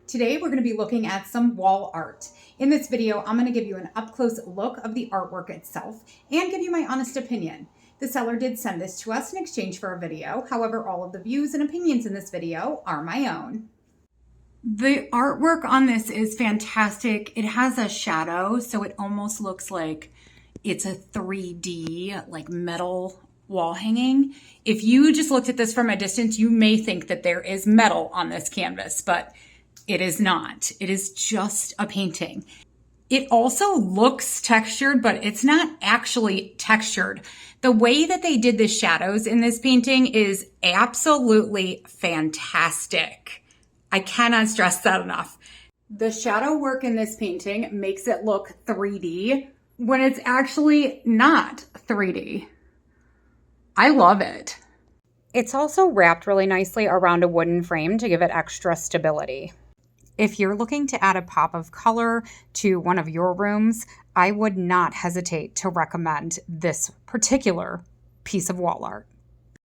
Today we're going to be looking at some wall art. In this video, I'm going to give you an up-close look of the artwork itself and give you my honest opinion. The seller did send this to us in exchange for a video. However, all of the views and opinions in this video are my own. The artwork on this is fantastic. It has a shadow, so it almost looks like it's a 3D like metal wall hanging. If you just looked at this from a distance, you may think that there is metal on this canvas, but it is not. It is just a painting. It also looks textured, but it's not actually textured. The way that they did the shadows in this painting is absolutely fantastic. I cannot stress that enough. The shadow work in this painting makes it look 3D when it's actually not 3D. I love it. It's also wrapped really nicely around a wooden frame to give it extra stability. If you're looking to add a pop of color to one of your rooms, I would not hesitate to recommend this particular piece of wall art.